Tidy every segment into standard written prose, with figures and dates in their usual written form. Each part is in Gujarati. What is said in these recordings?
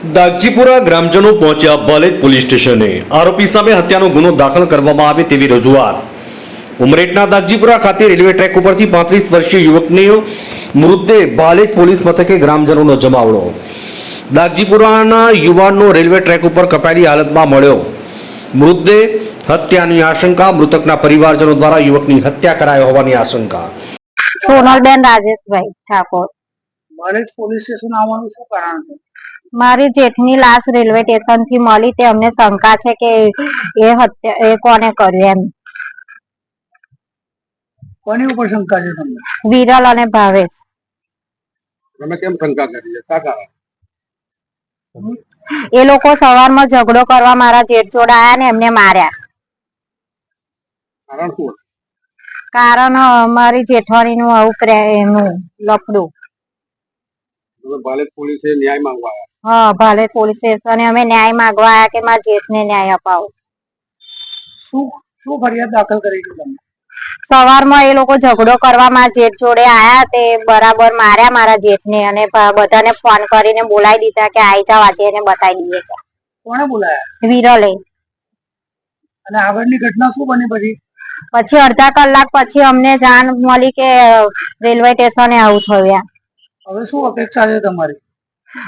દાગજીપુરા ગ્રામજનો પહોંચ્યા બાલેજ પોલીસ સ્ટેશને આરોપી સામે હત્યાનો ગુનો દાખલ કરવામાં આવે તેવી રજૂઆત। ઉમરેઠના દાગજીપુરા ખાતે રેલવે ટ્રેક ઉપરથી 35 વર્ષીય યુવકનો મૃતદેહ બાલેજ પોલીસ મથકે ગ્રામજનોનો જમાવડો। દાગજીપુરાના યુવાનનો રેલવે ટ્રેક ઉપર કપાયેલી હાલતમાં મળ્યો મૃતદેહ। હત્યાની આશંકા, મૃતકના પરિવારજનો દ્વારા યુવકની હત્યા કરાઈ હોવાની આશંકા। સોનલબેન રાજેશભાઈ ઠાકોર। બાલેજ પોલીસ સ્ટેશન આવવાનું શું કારણ છે? મારી જેઠની લાશ રેલવે સ્ટેશન થી મળી તે અમને શંકા છે કે એ હત્યા એ કોને કર્યું એમ। કોની ઉપર શંકા છે તમને? વિરલ અને ભાવેશ। તમે કેમ શંકા કરી છે? શા કારણ? એ લોકો સવારમાં ઝઘડો કરવા મારા જેઠ જોડે આયા ને એમને માર્યા। કારણ શું? કારણ મારી જેઠવાણી નું આવું એનું લફડું। બાલેજ પોલીસે ન્યાય માંગવા આવ્યા? હા, બાલેજ પોલીસ સ્ટેશને અમે ન્યાય માંગવા આવ્યા કે મારા જેઠને ન્યાય અપાવો। શું શું ફરિયાદ દાખલ કરી છે તમે? સવારમાં એ લોકો ઝઘડો કરવા મારા જેઠ જોડે આયા તે બરાબર માર્યા મારા જેઠને અને બધાને ફોન કરીને બોલાવી દીધા કે આઈ જાવ આજે એને બતાવી દઈએ। કોણે બોલાયા? વિરલે। અને આગળની ઘટના શું બની પછી? પછી અડધા કલાક પછી અમને જાણ મળી કે રેલવે સ્ટેશને આવું થયું। હવે શું અપેક્ષા છે તમારી?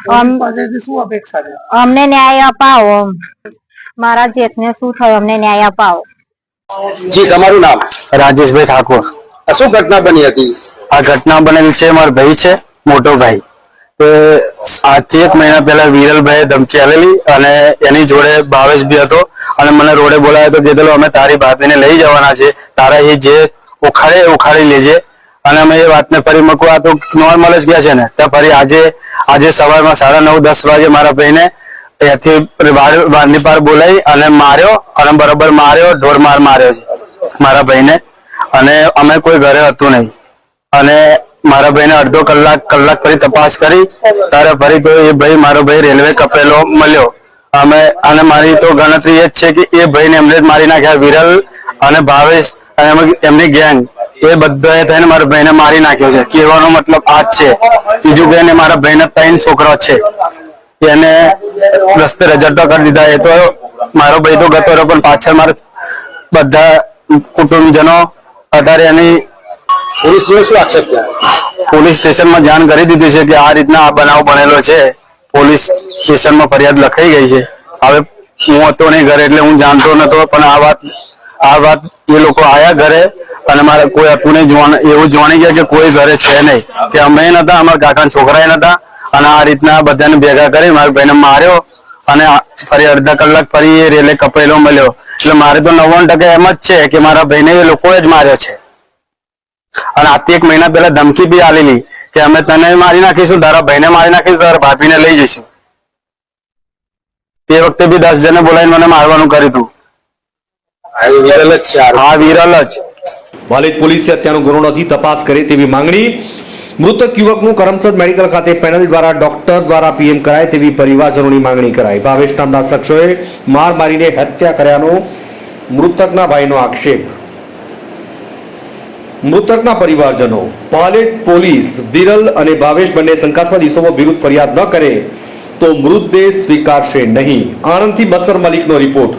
પોલીસ પાસેથી શું અપેક્ષા છે? અમને ન્યાય અપાવો। મારા જેઠને શું થયું અમને ન્યાય અપાવો। જી, તમારું નામ? રાજેશભાઈ ઠાકોર। શું ઘટના બની હતી? આ ઘટના બનેલી છે મારો ભાઈ છે, મોટો ભાઈ। તો આજથી 1 મહિના પહેલા વિરલભાઈએ ધમકી આલેલી અને એની જોડે ભાવેશ બી હતો અને મને રોડે બોલાવ્યો તો કીધેલું અમે તારી ભાભીને લઈ જવાના છે, તારા એ જે ઉખાડી લેજે। અને અમે એ વાતને ફરી મૂકવા આ તો નોર્મલ જ ગયા છે ને ત્યાં ફરી આજે સવારમાં 9:30-10 વાગે મારા ભાઈને ત્યાંથી વારની પાર બોલાવી અને માર્યો અને બરોબર માર્યો, ઢોર માર્યો છે મારા ભાઈને। અને અમે કોઈ ઘરે હતું નહીં અને મારા ભાઈને અડધો કલાક ફરી તપાસ કરી ત્યારે ફરી તો એ ભાઈ મારો ભાઈ રેલવે કપેલો મળ્યો। અને મારી તો ગણતરી એ જ છે કે એ ભાઈને એમને જ મારી નાખ્યા। વિરલ અને ભાવેશ અને એમની ગેંગ એ બધાએ થઈને મારા ભાઈને મારી નાખ્યો છે। કહેવાનો મતલબ આ જ છે। બીજું કહીને મારા ભાઈને 3 છોકરા છે એને રસ્તે રજડતો કરી દીધા। એ તો મારો ભાઈ તો ગતો રહ્યો પણ પાછળ મારા બધા કુટુંબજનો અત્યારે એની પોલીસને શું આક્ષેપ થયા? પોલીસ સ્ટેશનમાં જાણ કરી દીધી છે કે આ રીતના આ બનાવ બનેલો છે। પોલીસ સ્ટેશનમાં ફરિયાદ લખાઈ ગઈ છે। હવે હું હતો નહીં ઘરે એટલે હું જાણતો નતો પણ આ વાત એ લોકો આયા ઘરે અને મારે કોઈ હતું નહીં એવું જાણી ગયા કે કોઈ ઘરે છે નહીં કે અમે નતા, અમારા કાકાના છોકરાએ નતા અને આ રીતના બધાને ભેગા કરી મારા ભાઈને માર્યો અને ફરી અડધા કલાક ફરી એ રેલે કપેલો મળ્યો। એટલે મારે તો 99% એમ જ છે કે મારા ભાઈને એ લોકોએ જ માર્યો છે। અને આજથી 1 મહિના પહેલા ધમકી બી આલેલી કે અમે તને મારી નાખીશું, તારા ભાઈને મારી નાખીશું, તારા ભાભીને લઈ જઈશું। તે વખતે બી 10 જણને બોલાવીને મને મારવાનું કર્યું હતું। હા, વિરલ જ। બાલેજ પોલીસે હત્યાનો ગુનો નથી તપાસ કરે તેવી માંગણી। મૃતક યુવકનું કરમસદ મેડિકલ ખાતે પેનલ દ્વારા ડોક્ટર દ્વારા પીએમ કરાય તેવી પરિવારજનોની માંગણી કરાઈ। ભાવેશ નામના શખ્સોએ મારીને હત્યા કર્યાનો મૃતકના ભાઈનો આક્ષેપ। મૃતકના પરિવારજનો બાલેજ પોલીસ વિરલ અને ભાવેશ બંને શંકાસ્પદ ઇસમો વિરુદ્ધ ફરિયાદ ન કરે તો મૃતદેહ સ્વીકારશે નહીં। આણંદથી બસર મલિકનો રિપોર્ટ।